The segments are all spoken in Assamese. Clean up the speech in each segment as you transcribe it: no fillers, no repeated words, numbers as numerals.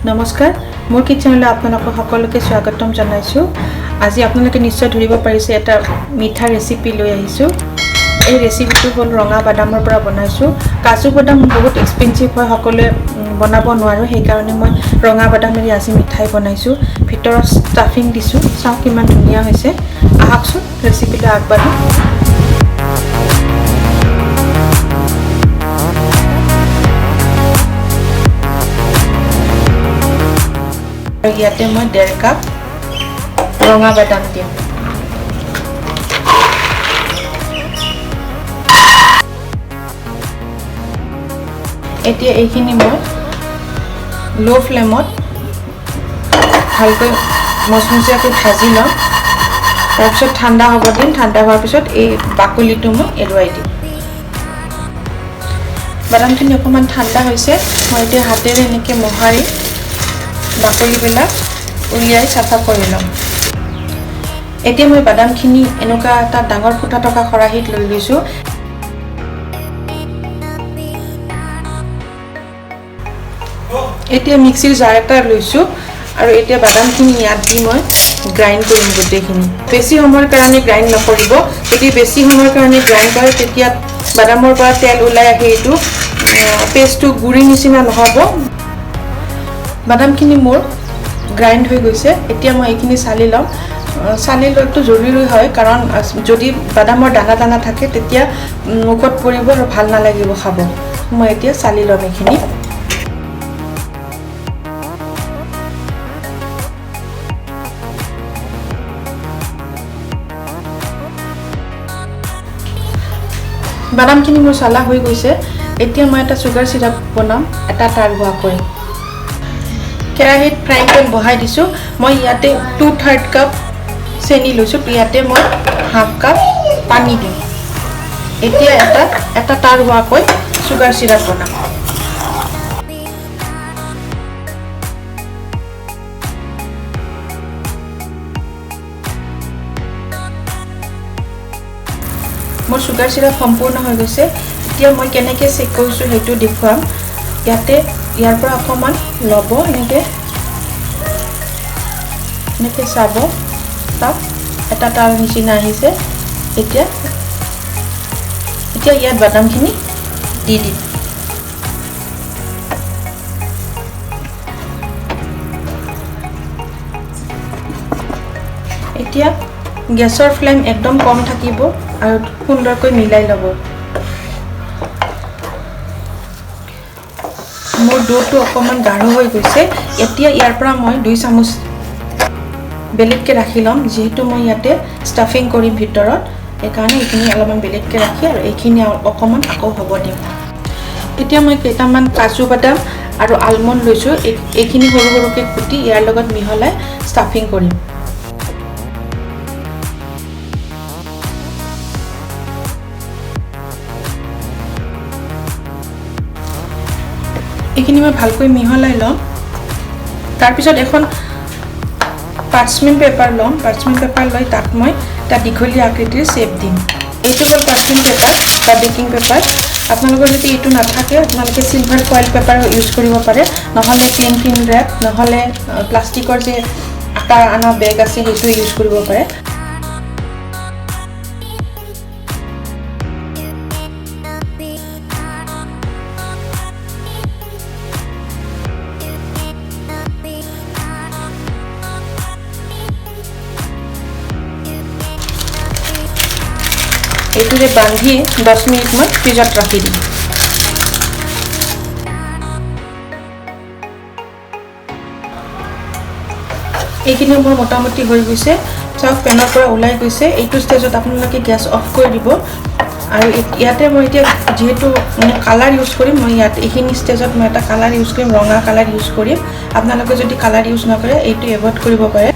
নমস্কাৰ মোৰ কিচেনলৈ আপোনালোক সকলোকে স্বাগতম জনাইছো আজি আপোনালোকে নিশ্চয় ধৰিব পাৰিছে এটা মিঠা ৰেচিপি লৈ আহিছো এই ৰেচিপিটো হ'ল ৰঙা বাদামৰ পৰা বনাইছো কাজু বাদাম বহুত এক্সপেন্সিভ হয় সকলোৱে বনাব নোৱাৰো সেই কাৰণে মই ৰঙা বাদামেৰে আজি মিঠাই বনাইছো ভিতৰত ষ্টাফিং দিছো চাও কিমান ধুনীয়া হৈছে আহকচোন ৰেচিপিটো আগবাঢ়ো ইয়াতে মই 1.5 কাপ ৰঙা বাদাম দিম এতিয়া এইখিনি মই লো ফ্লেমত ভালকৈ মচমচীয়াকৈ ভাজি লম তাৰপিছত ঠাণ্ডা হ'ব দিম ঠাণ্ডা হোৱাৰ পিছত এই বাকলিটো মই এৰুৱাই দিম বাদামখিনি অকমান ঠাণ্ডা হৈছে মই এতিয়া হাতেৰে এনেকৈ মোহাৰি বাকলিবিলাক উলিয়াই সাফা কৰি লম এতিয়া মই বাদামখিনি এনেকুৱা এটা ডাঙৰ ফুটা থকা খৰাহিত লৈ লৈছো এতিয়া মিক্সিৰ জাৰ এটা লৈছো আৰু এতিয়া বাদামখিনি ইয়াত দি মই গ্ৰাইণ্ড কৰিম গোটেইখিনি বেছি সময়ৰ কাৰণে গ্ৰাইণ্ড নকৰিব যদি বেছি সময়ৰ কাৰণে গ্ৰাইণ্ড কৰে তেতিয়া বাদামৰ পৰা তেল ওলাই আহি এইটো পেষ্টটো গুৰি নিচিনা নহব বাদামখিনি মোৰ গ্ৰাইণ্ড হৈ গৈছে এতিয়া মই এইখিনি চালি লম চালি লোৱাটো জৰুৰী হয় কাৰণ যদি বাদামৰ দানা দানা থাকে তেতিয়া মুখত পৰিব আৰু ভাল নালাগিব খাব মই এতিয়া চালি লম এইখিনি বাদামখিনি মোৰ চালা হৈ গৈছে এতিয়া মই এটা সুগাৰ সিৰাপ বনাম এটা তাৰ হোৱাকৈ কেৰাহীত ফ্ৰাই পেন বহাই দিছো মই ইয়াতে 2/3 কাপ চেনি লৈছো ইয়াতে মই 1/2 কাপ পানী দিম এতিয়া এটা তার হোৱাকৈ সুগাৰ সিৰাপ বনাম মোৰ সুগাৰ সিৰাপ সম্পূৰ্ণ হৈ গৈছে এতিয়া মই কেনেকৈ চেক কৰিছো সেইটো দেখুৱাম ইয়াতে ইয়াৰ পৰা অকমান লব এনেকৈ চাব তাক এটা তাৰ নিচিনা আহিছে এতিয়া ইয়াত বাদামখিনি দি দিম এতিয়া গেছৰ ফ্লেম একদম কম থাকিব আৰু সুন্দৰকৈ মিলাই ল'ব মোৰ ডোটো অকমান গাঢ় হৈ গৈছে এতিয়া ইয়াৰ পৰা মই 2 চামুচ বেলেগকে ৰাখি লম যেহেতু মই ইয়াতে ষ্টাফিং কৰিম ভিতৰত এইকাৰণে এইখিনি অলপমান বেলেগকে ৰাখি আৰু এইখিনি অকমান আকৌ হ'ব দিম এতিয়া মই কেইটামান কাজু বাদাম আৰু আলমণ্ড লৈছো এইখিনি সৰু সৰুকে কুটি ইয়াৰ লগত মিহলাই ষ্টাফিং কৰিম এইখিনি মই ভালকৈ মিহলাই লম তাৰ পিছত এখন পাৰ্চমেন্ট পেপাৰ লম পাৰ্চমেন্ট পেপাৰ লৈ তাত মই এটা দীঘলীয়া আকৃতিৰ শেপ দিম এইটো হ'ল পাৰ্চমেন্ট পেপাৰ বা বেকিং পেপাৰ আপোনালোকৰ যদি এইটো নাথাকে আপোনালোকে সিলভাৰ ফয়েল পেপাৰ ইউজ কৰিব পাৰে নহলে ক্লিং ৰেপ নহলে প্লাষ্টিকৰ যে আটা আনা বেগ আছে সেইটো ইউজ কৰিব পাৰে এইটোৰে বান্ধি 10 মিনিট মান ফ্ৰিজত ৰাখি দিম এইখিনি মোৰ মোটামুটি হৈ গৈছে চাওক পেনৰ পৰা ওলাই গৈছে এইটো ষ্টেজত আপোনালোকে গেছ অফ কৰি দিব আৰু ইয়াতে মই এতিয়া যেহেতু মানে কালাৰ ইউজ কৰিম মই ইয়াত এইখিনি ষ্টেজত মই এটা কালাৰ ইউজ কৰিম ৰঙা কালাৰ ইউজ কৰিম আপোনালোকে যদি কালাৰ ইউজ নকৰে এইটো এভয়েড কৰিব পাৰে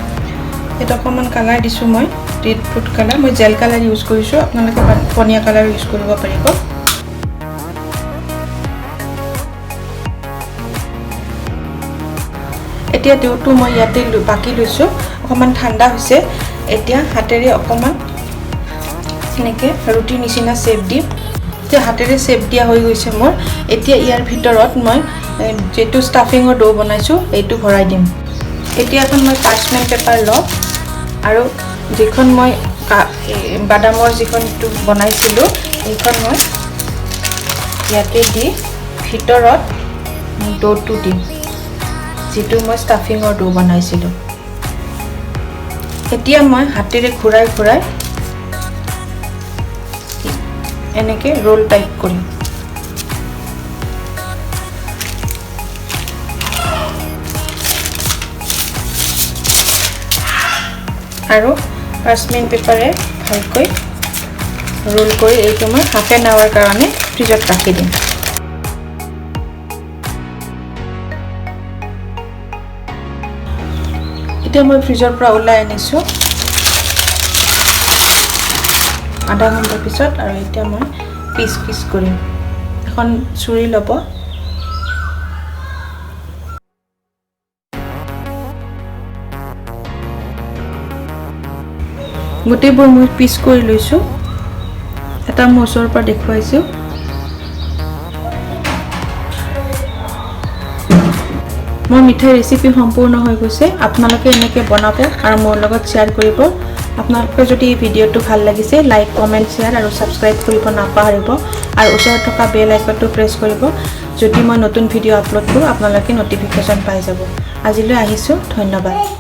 এটা অকমান কালাৰ দিছো মই ৰেড ফুড কালাৰ মই জেল কালাৰ ইউজ কৰিছো আপোনালোকে পনিয়া কালাৰ ইউজ কৰিব পাৰিব এতিয়া দেউটো মই ইয়াতে বাকি লৈছো অকমান ঠাণ্ডা হৈছে এতিয়া হাতেৰে অকমান এনেকৈ ৰুটি নিচিনা শেপ দিম যে হাতেৰে শেপ দিয়া হৈ গৈছে মোৰ এতিয়া ইয়াৰ ভিতৰত মই যেটো ষ্টাফিঙৰ ডো বনাইছো এইটো ভৰাই দিম এতিয়া এখন মই পাৰ্চমেন্ট পেপাৰ ল আৰু যিখন মই বাদামৰ যিখনটো বনাইছিলো এইখন মই ইয়াতে দি ভিতৰত ডোটো দিম যেটো মই ষ্টাফিঙৰ ডো বনাইছিলো এতিয়া মই হাতেৰে ঘুৰাই ঘুৰাই এনেকে ৰোল টাইপ কৰিম আৰু পাৰ্চমেন্ট পেপাৰে ভালকৈ ৰোল কৰি এইটো মই হাফ এন আৱাৰ কাৰণে ফ্ৰিজত ৰাখি দিম এতিয়া মই ফ্ৰিজৰ পৰা ওলাই আনিছো আধা ঘণ্টাৰ পিছত আৰু এতিয়া মই পিচ পিচ কৰিম এখন চুৰি ল'ব গোটেইবোৰ মই পিচ কৰি লৈছো এটা মছৰ পৰা দেখুৱাইছো মোৰ মিঠাই ৰেচিপি সম্পূৰ্ণ হৈ গৈছে আপোনালোকে এনেকৈ বনাব আৰু মোৰ লগত শ্বেয়াৰ কৰিব আপোনালোকৰ যদি এই ভিডিঅ'টো ভাল লাগিছে লাইক কমেন্ট শ্বেয়াৰ আৰু সাবস্ক্ৰাইব কৰিব নাপাহৰিব আৰু ওচৰত থকা বেল আইকনটো প্ৰেছ কৰিব যদি মই নতুন ভিডিঅ' আপলোড কৰো আপোনালোকে নটিফিকেশন পাই যাব আজিলৈ আহিছো ধন্যবাদ